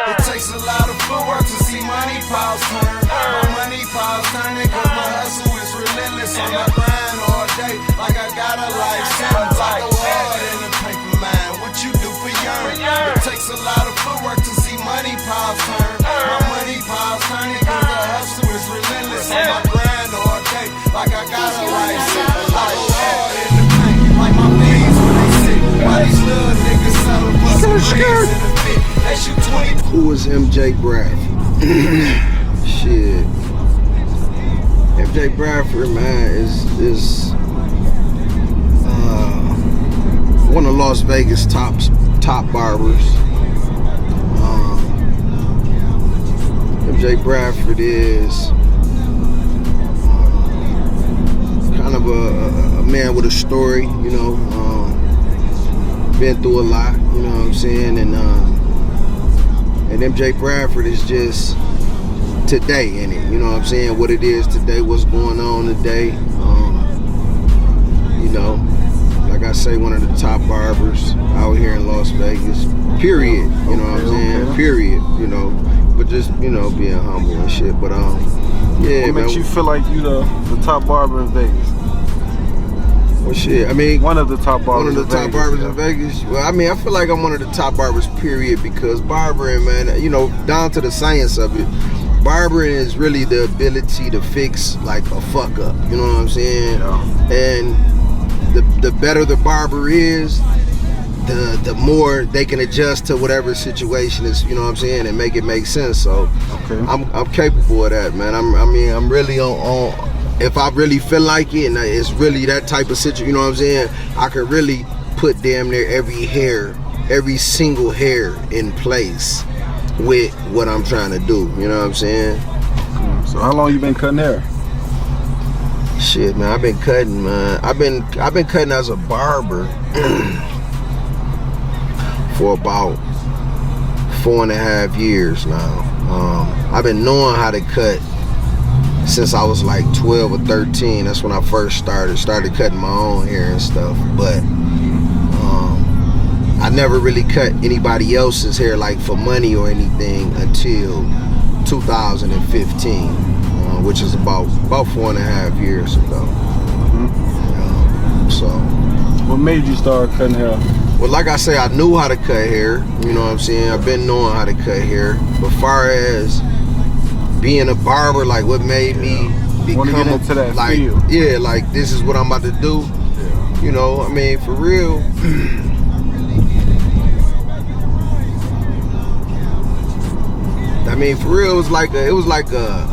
It takes a lot of footwork to see money piles turn. My money piles turning cause my hustle is relentless. On the grind all day like I got a life sentence. I go hard in the paper mine. What you do for young? It takes a lot of footwork to see money piles turn. My money piles turning cause the hustle is relentless. On my grind all day like I got a life sentence. I go hard in the paint like my beans when they sick. Why these little niggas settle for some rings in the fit? They shoot 20. Who is MJ Bradford? Shit. MJ Bradford, man, is one of Las Vegas top barbers. MJ Bradford is kind of a man with a story, you know. Been through a lot, you know what I'm saying, and MJ Bradford is just today in it, you know what I'm saying, what it is today, what's going on today. You know, like I say, one of the top barbers out here in Las Vegas, period, you know what I'm saying, period, you know, but just, you know, being humble and shit, but yeah, what makes you feel like you the top barber in Vegas? Well, shit, I mean, one of the top barbers in Vegas. Well, I mean, I feel like I'm one of the top barbers, period, because barbering, man, you know, down to the science of it, barbering is really the ability to fix like a fuck up, you know what I'm saying? Yeah. And the better the barber is, the more they can adjust to whatever situation is, you know what I'm saying, and make it make sense. So okay. I'm capable of that, man. I'm really on if I really feel like it, and it's really that type of situation, you know what I'm saying, I can really put damn near every single hair in place with what I'm trying to do, you know what I'm saying? So how long you been cutting hair? Shit, man, I've been cutting, man. I've been cutting as a barber for about 4.5 years now. I've been knowing how to cut since I was like 12 or 13. That's when I first started cutting my own hair and stuff. But I never really cut anybody else's hair like for money or anything until 2015, which is about 4.5 years ago. So what made you start cutting hair? Well, like I say, I knew how to cut hair, you know what I'm saying? I've been knowing how to cut hair. But far as being a barber, like what made me become into that like field. Yeah, like this is what I'm about to do. Yeah. You know, I mean, for real. I mean, for real, it was like a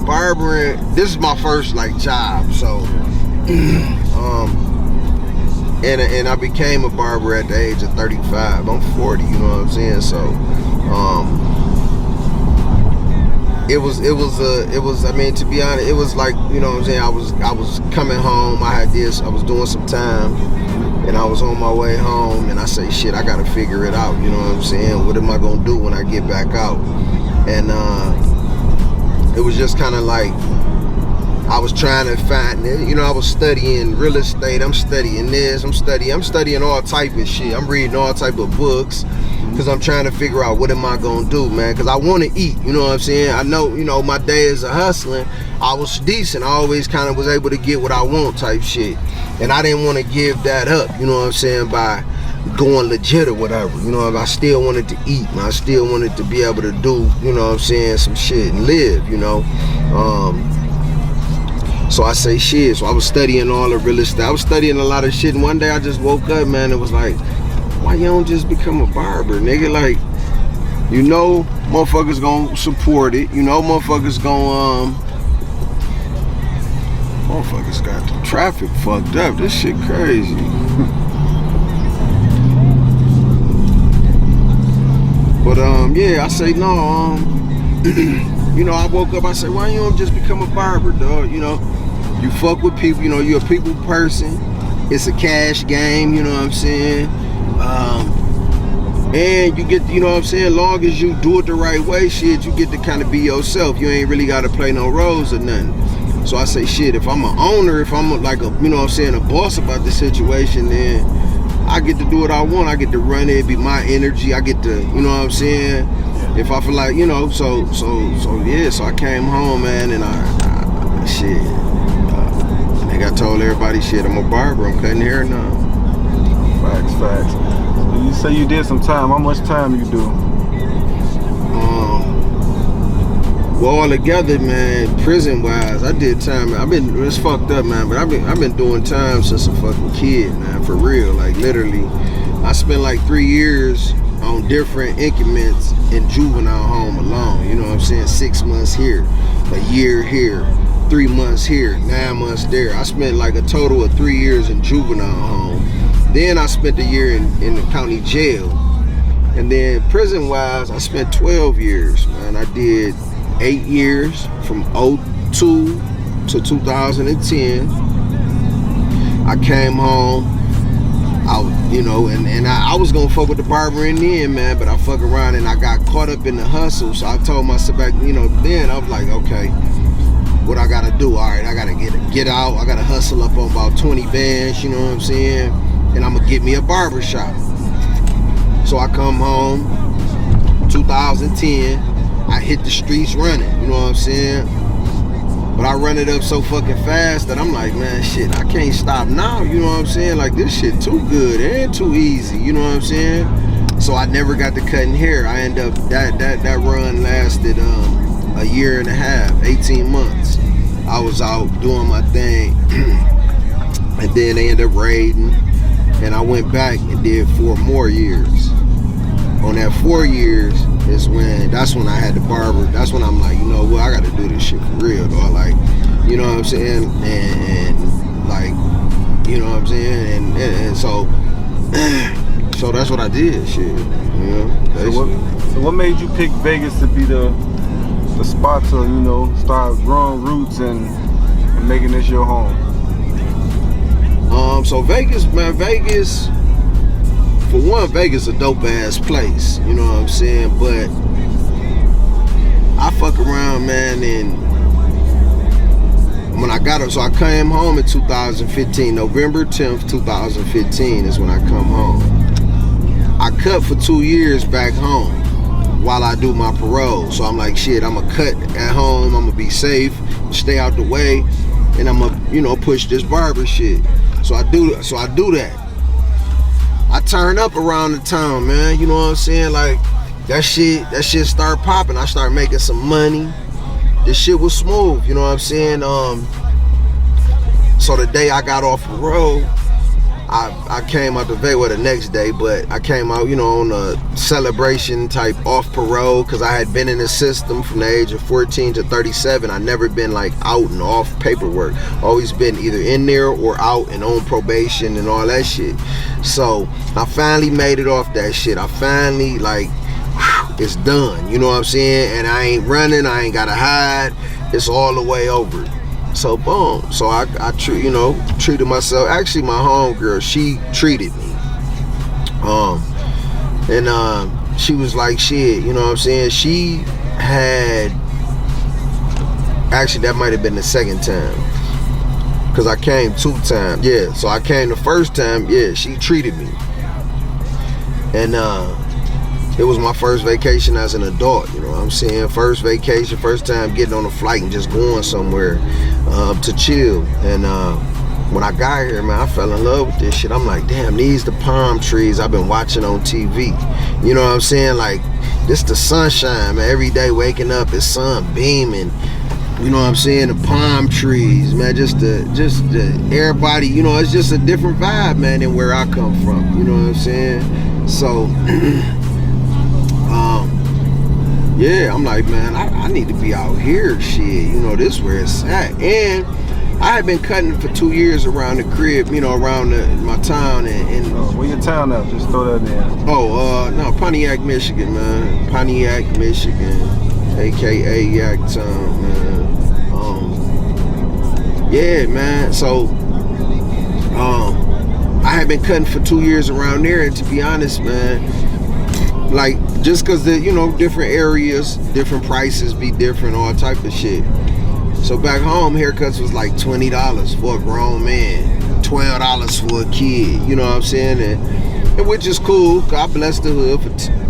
barbering. This is my first like job, so and I became a barber at the age of 35. I'm 40, you know what I'm saying? So it was I mean, to be honest, it was like, you know what I'm saying, I was coming home, I was doing some time, and I was on my way home, and I say, shit, I gotta figure it out, you know what I'm saying? What am I gonna do when I get back out? And it was just kind of like I was trying to find, you know, I was studying real estate, I'm studying this, I'm studying all type of shit, I'm reading all type of books, because I'm trying to figure out what am I gonna do, man, because I want to eat, you know what I'm saying? I know, you know, my days of hustling, I was decent, I always kind of was able to get what I want type shit, and I didn't want to give that up, you know what I'm saying, by going legit or whatever, you know, I still wanted to eat, and I still wanted to be able to do, you know what I'm saying, some shit and live, you know. So I say shit, so I was studying all the real estate, I was studying a lot of shit, and one day I just woke up, man, it was like, why you don't just become a barber, nigga? Like, you know, motherfuckers gonna support it, you know, motherfuckers gonna, motherfuckers got the traffic fucked up, this shit crazy. But yeah, I say no, you know, I woke up, I said, why you don't just become a barber, dog? You know, you fuck with people, you know, you're a people person, it's a cash game, you know what I'm saying? And you get, you know what I'm saying, long as you do it the right way, shit, you get to kind of be yourself. You ain't really got to play no roles or nothing. So I say, shit, if I'm an owner, if I'm like a, you know what I'm saying, a boss about the situation, then I get to do what I want. I get to run it, be my energy. I get to, you know what I'm saying, if I feel like, you know, so yeah, so I came home, man, and I shit. I think I told everybody, shit, I'm a barber, I'm cutting hair now. Facts. You say you did some time. How much time you do? Well, all together, man, prison-wise, I did time. It's fucked up, man, but I've been doing time since a fucking kid, man, for real. Like, literally, I spent like 3 years on different increments in juvenile home alone. You know what I'm saying? 6 months here, a year here, 3 months here, 9 months there. I spent like a total of 3 years in juvenile home. Then I spent a year in the county jail. And then prison-wise, I spent 12 years, man. I did 8 years from 2002 to 2010. I came home, I was gonna fuck with the barber in the end, man, but I fuck around and I got caught up in the hustle. So I told myself back, then I was like, okay, what I gotta do? All right, I gotta get out. I gotta hustle up on about 20 bands, you know what I'm saying? And I'm gonna get me a barber shop. So I come home, 2010. I hit the streets running, you know what I'm saying? But I run it up so fucking fast that I'm like, man, shit, I can't stop now, you know what I'm saying? Like, this shit too good and too easy, you know what I'm saying? So I never got to cutting hair. I end up, that run lasted a year and a half, 18 months. I was out doing my thing, and then they ended up raiding, and I went back and did 4 more years. On that 4 years, that's when I had the barber. That's when I'm like, you know what, I gotta do this shit for real, dog. Like, you know what I'm saying? And like, you know what I'm saying? And so that's what I did, shit. You know? So what made you pick Vegas to be the spot to, start growing roots and making this your home? So Vegas, man, for one, Vegas a dope ass place, you know what I'm saying? But I fuck around, man, and when I I came home in 2015, November 10th, 2015 is when I come home. I cut for 2 years back home while I do my parole. So I'm like, shit, I'm gonna cut at home, I'm gonna be safe, stay out the way, and I'm gonna, push this barber shit. So I do that. I turn up around the town, man. You know what I'm saying? Like, that shit start popping. I start making some money. This shit was smooth, you know what I'm saying? So the day I got off parole, I came out the next day, but I came out, on a celebration type off parole, because I had been in the system from the age of 14 to 37. I never been like out and off paperwork. Always been either in there or out and on probation and all that shit. So I finally made it off that shit. I finally, like, it's done, you know what I'm saying? And I ain't running, I ain't gotta hide. It's all the way over. So boom. So I treated myself. Actually, my homegirl, she treated me. And she was like, shit, you know what I'm saying? She had, actually that might have been the second time, because I came 2 times. Yeah, so I came the first time, yeah, she treated me. And it was my first vacation as an adult, you know what I'm saying? First vacation, first time getting on a flight and just going somewhere to chill. And when I got here, man, I fell in love with this shit. I'm like, damn, these the palm trees I've been watching on TV. You know what I'm saying? Like, this the sunshine, man. Every day waking up, it's sun beaming. You know what I'm saying? The palm trees, man. Just the everybody, it's just a different vibe, man, than where I come from. You know what I'm saying? So yeah, I'm like, man, I need to be out here, shit. This where it's at. And I had been cutting for 2 years around the crib, around my town. And where your town at? Just throw that in. No, Pontiac, Michigan, man. Pontiac, Michigan, aka Yak Town, man. Yeah, man. So I had been cutting for 2 years around there, and to be honest, man, like, just because the different areas, different prices be different, all type of shit. So back home, haircuts was like $20 for a grown man, $12 for a kid, you know what I'm saying? And and which is cool. I blessed the hood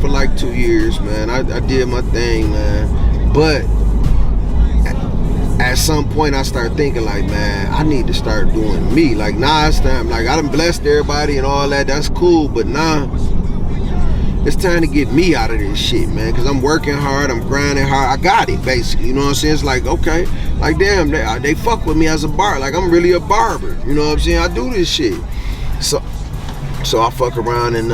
for like 2 years, man. I did my thing, man. But at some point I started thinking like, man, I need to start doing me. Like, nah, it's time. Like, I done blessed everybody and all that. That's cool, but nah, it's time to get me out of this shit, man. Cause I'm working hard, I'm grinding hard. I got it, basically. You know what I'm saying? It's like, okay, like damn, they fuck with me as a barber. Like, I'm really a barber. You know what I'm saying? I do this shit. So I fuck around and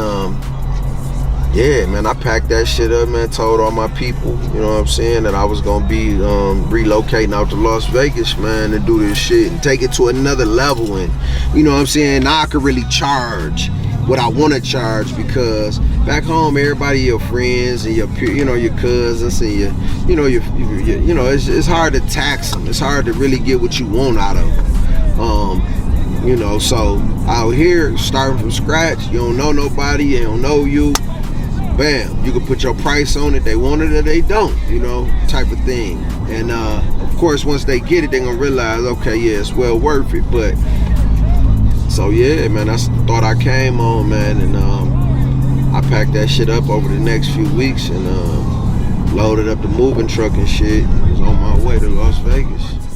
yeah, man, I packed that shit up, man. Told all my people, you know what I'm saying, that I was gonna be relocating out to Las Vegas, man, and do this shit and take it to another level. And you know what I'm saying, now I could really charge what I want to charge, because back home everybody your friends and your cousins and it's hard to tax them. It's hard to really get what you want out of them. So out here, starting from scratch, you don't know nobody, they don't know you. Bam, you can put your price on it. They want it or they don't, type of thing. And of course, once they get it, they're gonna realize, okay, yeah, it's well worth it. But so yeah, man, that's the thought I came on, man, and I packed that shit up over the next few weeks and loaded up the moving truck and shit. I was on my way to Las Vegas.